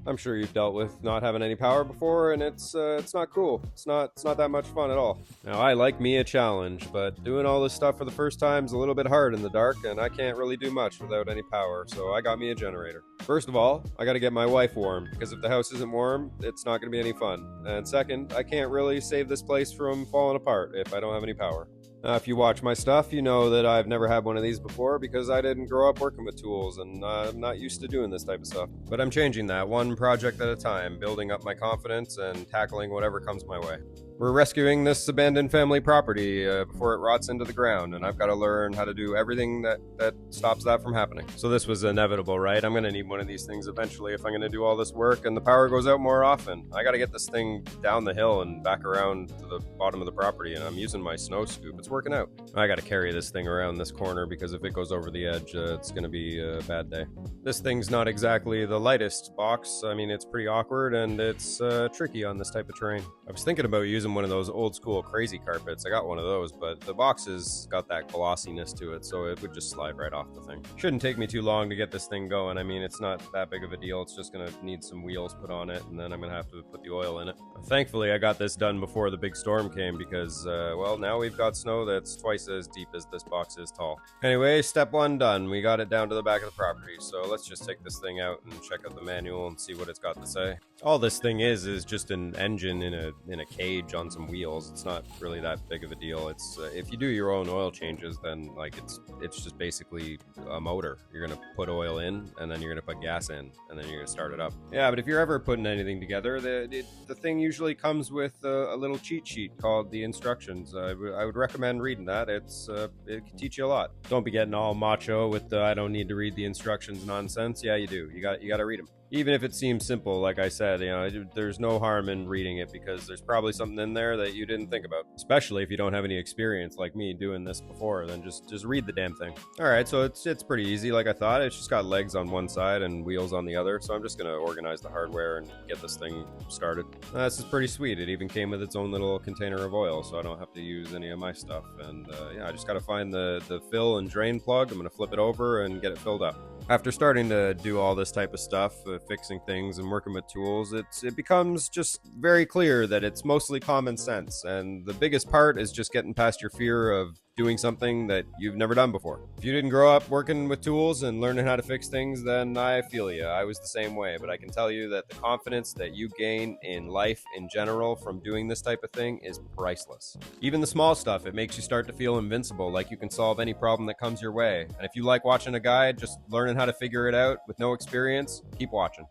I'm sure you've dealt with not having any power before, and it's not cool. It's not that much fun at all. Now, I like me a challenge, but doing all this stuff for the first time is a little bit hard in the dark, and I can't really do much without any power, so I got me a generator. First of all, I gotta get my wife warm, because if the house isn't warm, it's not gonna be any fun. And second, I can't really save this place from falling apart if I don't have any power. If you watch my stuff, you know that I've never had one of these before because I didn't grow up working with tools and I'm not used to doing this type of stuff. But I'm changing that one project at a time, building up my confidence and tackling whatever comes my way. We're rescuing this abandoned family property before it rots into the ground, and I've got to learn how to do everything that stops that from happening. So this was inevitable, right? I'm going to need one of these things eventually if I'm going to do all this work, and the power goes out more often. I got to get this thing down the hill and back around to the bottom of the property, and I'm using my snow scoop. It's working out. I got to carry this thing around this corner because if it goes over the edge, it's going to be a bad day. This thing's not exactly the lightest box. I mean, it's pretty awkward, and it's tricky on this type of terrain. I was thinking about using one of those old school crazy carpets. I got one of those, but the box has got that glossiness to it, so it would just slide right off the thing. Shouldn't take me too long to get this thing going. I mean, it's not that big of a deal. It's just gonna need some wheels put on it, and then I'm gonna have to put the oil in it. Thankfully, I got this done before the big storm came because, well, now we've got snow that's twice as deep as this box is tall. Anyway, step one done. We got it down to the back of the property, so let's just take this thing out and check out the manual and see what it's got to say. All this thing is just an engine in a cage on some wheels. It's not really that big of a deal. It's if you do your own oil changes, then like it's just basically a motor. You're gonna put oil in, and then you're gonna put gas in, and then you're gonna start it up. Yeah, but if you're ever putting anything together, the thing usually comes with a little cheat sheet called the instructions. I would recommend reading that. It can teach you a lot. Don't be getting all macho with the I don't need to read the instructions nonsense. Yeah, you do. You got to read them. Even if it seems simple, like I said, there's no harm in reading it because there's probably something in there that you didn't think about. Especially if you don't have any experience like me doing this before, then just read the damn thing. All right, so it's pretty easy like I thought. It's just got legs on one side and wheels on the other, so I'm just gonna organize the hardware and get this thing started. This is pretty sweet. It even came with its own little container of oil, so I don't have to use any of my stuff. And yeah, I just gotta find the fill and drain plug. I'm gonna flip it over and get it filled up. After starting to do all this type of stuff, fixing things and working with tools, it becomes just very clear that it's mostly common sense. And the biggest part is just getting past your fear of doing something that you've never done before. If you didn't grow up working with tools and learning how to fix things, then I feel you. I was the same way, but I can tell you that the confidence that you gain in life in general from doing this type of thing is priceless. Even the small stuff, it makes you start to feel invincible, like you can solve any problem that comes your way. And if you like watching a guy just learning how to figure it out with no experience, keep watching.